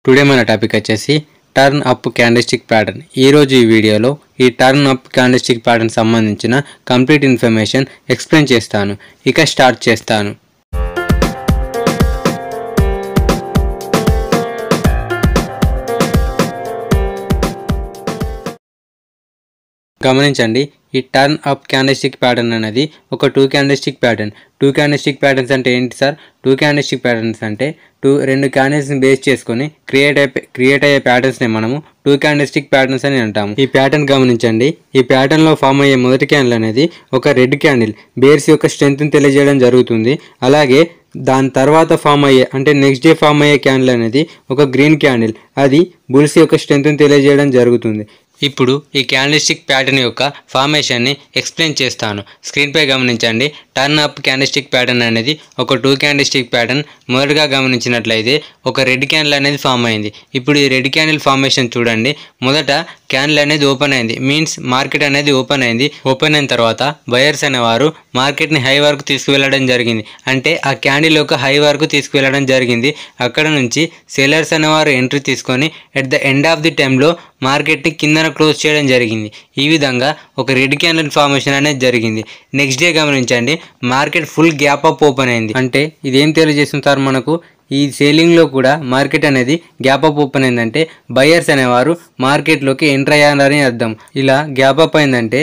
Today మన topic వచ్చేసి turn up candlestick pattern. ఈరోజు ఈ వీడియోలో ఈ టర్న్ అప్ క్యాండిల్స్టిక్ ప్యాటర్న్ సంబంధించిన కంప్లీట్ ఇన్ఫర్మేషన్ ఎక్స్ప్లెయిన్ చేస్తాను. ఇక స్టార్ట్ చేస్తాను. గమనించండి, ఈ టర్న్ అప్ క్యాండిల్స్టిక్ ప్యాటర్న్ అనేది ఒక టూ క్యాండిల్స్టిక్ ప్యాటర్న్స్ అంటే ఏంటి సార్? టూ క్యాండిల్స్టిక్ ప్యాటర్న్స్ అంటే రెండు క్యాండిల్స్ని బేస్ చేసుకొని క్రియేట్ అయ్యే ప్యాటర్న్స్ని మనము టూ క్యాండిల్స్టిక్ ప్యాటర్న్స్ అని అంటాము. ఈ ప్యాటర్న్ గమనించండి, ఈ ప్యాటర్న్లో ఫామ్ అయ్యే మొదటి క్యాండిల్ అనేది ఒక రెడ్ క్యాండిల్ బేర్స్ యొక్క స్ట్రెంత్ని తెలియజేయడం జరుగుతుంది. అలాగే దాని తర్వాత ఫామ్ అయ్యే అంటే నెక్స్ట్ డే ఫామ్ అయ్యే క్యాండిల్ అనేది ఒక గ్రీన్ క్యాండిల్, అది బుల్స్ యొక్క స్ట్రెంత్ని తెలియజేయడం జరుగుతుంది. ఇప్పుడు ఈ క్యాండిల్స్టిక్ ప్యాటర్న్ యొక్క ఫార్మేషన్ని ఎక్స్ప్లెయిన్ చేస్తాను. స్క్రీన్పై గమనించండి, టర్న్ అప్ క్యాండిల్స్టిక్ ప్యాటర్న్ అనేది ఒక టూ క్యాండిల్స్టిక్ ప్యాటర్న్. మొదటగా గమనించినట్లయితే ఒక రెడ్ క్యాండిల్ అనేది ఫామ్ అయింది. ఇప్పుడు ఈ రెడ్ క్యాండిల్ ఫార్మేషన్ చూడండి. మొదట క్యాండిల్ అనేది ఓపెన్ అయింది, మీన్స్ మార్కెట్ అనేది ఓపెన్ అయింది. ఓపెన్ అయిన తర్వాత బయర్స్ అనేవారు మార్కెట్ని హై వరకు తీసుకువెళ్ళడం జరిగింది, అంటే ఆ క్యాండిల్ యొక్క హై వరకు తీసుకువెళ్ళడం జరిగింది. అక్కడ నుంచి సెల్లర్స్ అనేవారు ఎంట్రీ తీసుకొని at the end of the టైంలో మార్కెట్ని కిందన క్లోజ్ చేయడం జరిగింది. ఈ విధంగా ఒక రెడ్ క్యాండిల్ ఫార్మేషన్ అనేది జరిగింది. నెక్స్ట్ డే గమనించండి, market full gap up open అయింది. అంటే ఇదేం తెలియజేస్తుంటారు మనకు? ఈ సేలింగ్లో కూడా మార్కెట్ అనేది గ్యాప్ అప్ ఓపెన్ అయిందంటే బయర్స్ అనేవారు మార్కెట్లోకి ఎంటర్ అయ్యారని అర్థం. ఇలా గ్యాప్ అప్ అయిందంటే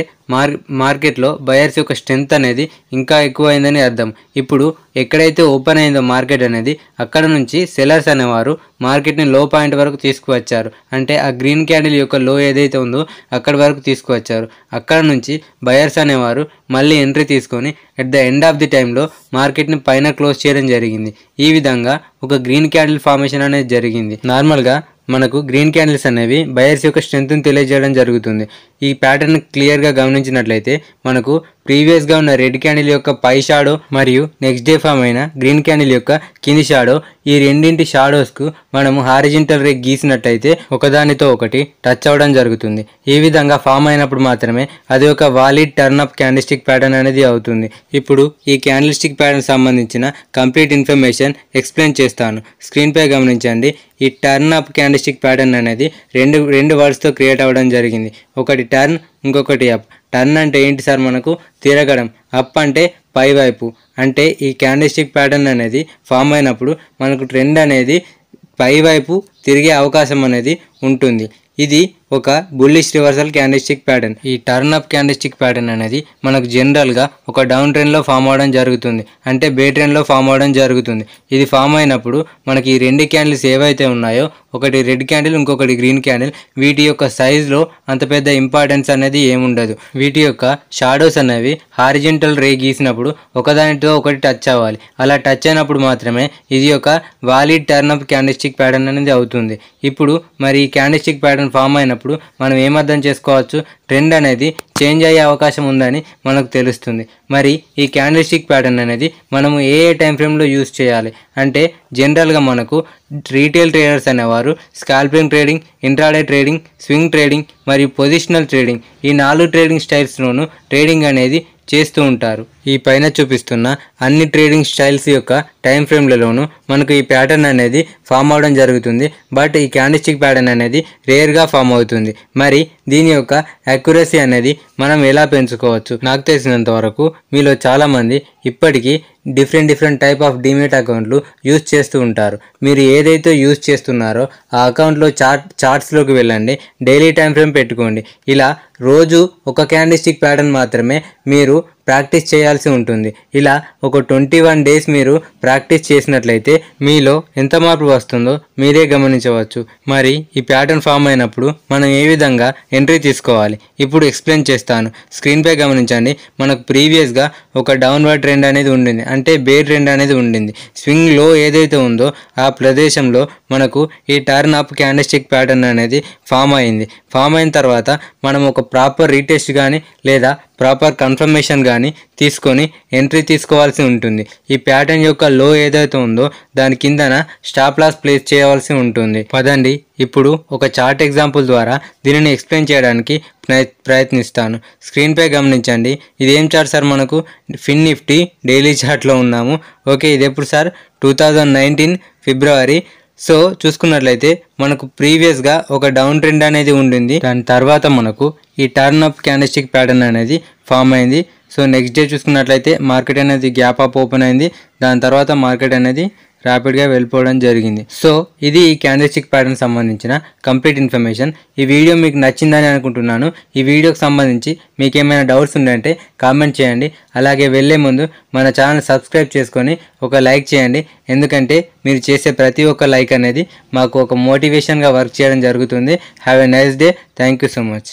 మార్కెట్లో బయర్స్ యొక్క స్ట్రెంత్ అనేది ఇంకా ఎక్కువ అయిందని అర్థం. ఇప్పుడు ఎక్కడైతే ఓపెన్ అయిందో మార్కెట్ అనేది, అక్కడ నుంచి సెల్లర్స్ అనేవారు మార్కెట్ని లో పాయింట్ వరకు తీసుకువచ్చారు. అంటే ఆ గ్రీన్ క్యాండిల్ యొక్క లో ఏదైతే ఉందో అక్కడి వరకు తీసుకువచ్చారు. అక్కడ నుంచి బయర్స్ అనేవారు మళ్ళీ ఎంట్రీ తీసుకొని at the end of the టైంలో మార్కెట్ని పైన క్లోజ్ చేయడం జరిగింది. ఈ విధంగా ఒక గ్రీన్ క్యాండిల్ ఫార్మేషన్ అనేది జరిగింది. నార్మల్గా మనకు గ్రీన్ క్యాండిల్స్ అనేవి బయర్స్ యొక్క స్ట్రెంత్ని తెలియజేయడం జరుగుతుంది. ఈ ప్యాటర్న్ క్లియర్గా గమనించినట్లయితే మనకు ప్రీవియస్గా ఉన్న రెడ్ క్యాండిల్ యొక్క పై షాడో మరియు నెక్స్ట్ డే ఫామ్ అయిన గ్రీన్ క్యాండిల్ యొక్క కింది షాడో, ఈ రెండింటి షాడోస్కు మనము హారిజంటల్ రే గీసినట్లయితే ఒకదానితో ఒకటి టచ్ అవ్వడం జరుగుతుంది. ఈ విధంగా ఫామ్ అయినప్పుడు మాత్రమే అది ఒక valid turn up candlestick pattern అనేది అవుతుంది. ఇప్పుడు ఈ క్యాండిల్స్టిక్ ప్యాటర్న్ సంబంధించిన కంప్లీట్ ఇన్ఫర్మేషన్ ఎక్స్ప్లెయిన్ చేస్తాను. స్క్రీన్పై గమనించండి, ఈ టర్న్ అప్ క్యాండిల్స్టిక్ ప్యాటర్న్ అనేది రెండు వర్డ్స్తో క్రియేట్ అవ్వడం జరిగింది. ఒకటి టర్న్, ఇంకొకటి అప్. టర్న్ అంటే ఏంటి సార్? మనకు తిరగడం. అప్ అంటే పై వైపు. అంటే ఈ క్యాండిల్స్టిక్ ప్యాటర్న్ అనేది ఫామ్ అయినప్పుడు మనకు ట్రెండ్ అనేది పై వైపు తిరిగే అవకాశం అనేది ఉంటుంది. ఇది ఒక బుల్లిష్ రివర్సల్ క్యాండిల్స్టిక్ ప్యాటర్న్. ఈ టర్న్ అప్ క్యాండిల్స్టిక్ ప్యాటర్న్ అనేది మనకు జనరల్గా ఒక డౌన్ ట్రెండ్లో ఫామ్ అవడం జరుగుతుంది, అంటే బే ట్రెండ్లో ఫామ్ అవడం జరుగుతుంది. ఇది ఫామ్ అయినప్పుడు మనకి ఈ రెండు క్యాండిల్స్ ఏవైతే ఉన్నాయో, ఒకటి రెడ్ క్యాండిల్, ఇంకొకటి గ్రీన్ క్యాండిల్, వీటి యొక్క సైజ్లో అంత పెద్ద ఇంపార్టెన్స్ అనేది ఏముండదు. వీటి యొక్క షాడోస్ అనేవి హారిజంటల్ రే గీసినప్పుడు ఒకదానితో ఒకటి టచ్ అవ్వాలి. అలా టచ్ అయినప్పుడు మాత్రమే ఇది ఒక valid turn up candlestick pattern అనేది అవుతుంది. ఇప్పుడు మరి ఈ క్యాండిల్స్టిక్ ప్యాటర్న్ ఫామ్ అయినప్పుడు మనం ఏమర్థం చేసుకోవచ్చు? ట్రెండ్ అనేది చేంజ్ అయ్యే అవకాశం ఉందని మనకు తెలుస్తుంది. మరి ఈ క్యాండిల్స్టిక్ ప్యాటర్న్ అనేది మనము ఏ టైం ఫ్రేమ్లో యూజ్ చేయాలి అంటే, జనరల్గా మనకు రీటైల్ ట్రేడర్స్ అనేవారు scalping trading, intraday trading, swing trading మరియు పొజిషనల్ ట్రేడింగ్, ఈ 4 ట్రేడింగ్ స్టైల్స్లోనూ ట్రేడింగ్ అనేది చేస్తూ ఉంటారు. ఈ పైన చూపిస్తున్న అన్ని ట్రేడింగ్ స్టైల్స్ యొక్క టైం ఫ్రేమ్లలోనూ మనకు ఈ ప్యాటర్న్ అనేది ఫామ్ అవడం జరుగుతుంది. బట్ ఈ క్యాండిల్స్టిక్ ప్యాటర్న్ అనేది రేర్గా ఫామ్ అవుతుంది. మరి దీని యొక్క అక్యురసీ అనేది మనం ఎలా పెంచుకోవచ్చు? నాకు తెలిసినంత వరకు మీలో చాలామంది ఇప్పటికీ డిఫరెంట్ టైప్ ఆఫ్ డిమేట్ అకౌంట్లు యూజ్ చేస్తూ ఉంటారు. మీరు ఏదైతే యూజ్ చేస్తున్నారో ఆ అకౌంట్లో చార్ట్స్లోకి వెళ్ళండి, డైలీ టైం ఫ్రేమ్ పెట్టుకోండి. ఇలా రోజు ఒక క్యాండిల్స్టిక్ ప్యాటర్న్ మాత్రమే మీరు ప్రాక్టీస్ చేయాల్సి ఉంటుంది. ఇలా ఒక 21 డేస్ మీరు ప్రాక్టీస్ చేసినట్లయితే మీలో ఎంత మార్పు వస్తుందో మీరే గమనించవచ్చు. మరి ఈ ప్యాటర్న్ ఫామ్ అయినప్పుడు మనం ఏ విధంగా ఎంట్రీ తీసుకోవాలి ఇప్పుడు ఎక్స్ప్లెయిన్ చేస్తాను. స్క్రీన్పై గమనించండి, మనకు ప్రీవియస్గా ఒక డౌన్వర్డ్ ట్రెండ్ అనేది ఉండింది, అంటే బేర్ ట్రెండ్ అనేది ఉండింది. స్వింగ్ లో ఏదైతే ఉందో ఆ ప్రదేశంలో మనకు ఈ టర్న్ అప్ క్యాండిల్స్టిక్ ప్యాటర్న్ అనేది ఫామ్ అయింది. ఫామ్ అయిన తర్వాత మనం ఒక ప్రాపర్ రీటెస్ట్ కానీ లేదా ప్రాపర్ కన్ఫర్మేషన్ కానీ తీసుకొని ఎంట్రీ తీసుకోవాల్సి ఉంటుంది. ఈ ప్యాటర్న్ యొక్క లో ఏదైతే ఉందో దాని కిందన స్టాప్ లాస్ ప్లేస్ చేయవలసి ఉంటుంది. పదండి ఇప్పుడు ఒక చార్ట్ ఎగ్జాంపుల్ ద్వారా దీనిని ఎక్స్ప్లెయిన్ చేయడానికి ప్రయత్నిస్తాను. స్క్రీన్పై గమనించండి, ఇదేం చార్ట్ సార్? మనకు ఫిన్ నిఫ్టీ డైలీ చార్ట్లో ఉన్నాము. ఓకే, ఇది ఎప్పుడు సార్? 2019 ఫిబ్రవరి సో చూసుకున్నట్లయితే మనకు ప్రీవియస్గా ఒక డౌన్ ట్రెండ్ అనేది ఉండింది. దాని తర్వాత మనకు ఈ టర్న్ అప్ క్యాండిల్స్టిక్ ప్యాటర్న్ అనేది ఫామ్ అయింది. సో నెక్స్ట్ డే చూసుకున్నట్లయితే మార్కెట్ అనేది గ్యాప్ అప్ ఓపెన్ అయింది. దాని తర్వాత మార్కెట్ అనేది ర్యాపిడ్గా వెళ్ళిపోవడం జరిగింది. సో ఇది ఈ క్యాండిల్స్టిక్ ప్యాటర్న్ సంబంధించిన కంప్లీట్ ఇన్ఫర్మేషన్. ఈ వీడియో మీకు నచ్చిందని అనుకుంటున్నాను. ఈ వీడియోకి సంబంధించి మీకు ఏమైనా డౌట్స్ ఉందంటే కామెంట్ చేయండి. అలాగే వెళ్ళే ముందు మన ఛానల్ సబ్స్క్రైబ్ చేసుకొని ఒక లైక్ చేయండి. ఎందుకంటే మీరు చేసే ప్రతి ఒక్క లైక్ అనేది మాకు ఒక మోటివేషన్గా వర్క్ చేయడం జరుగుతుంది. Have a nice day. Thank you so much.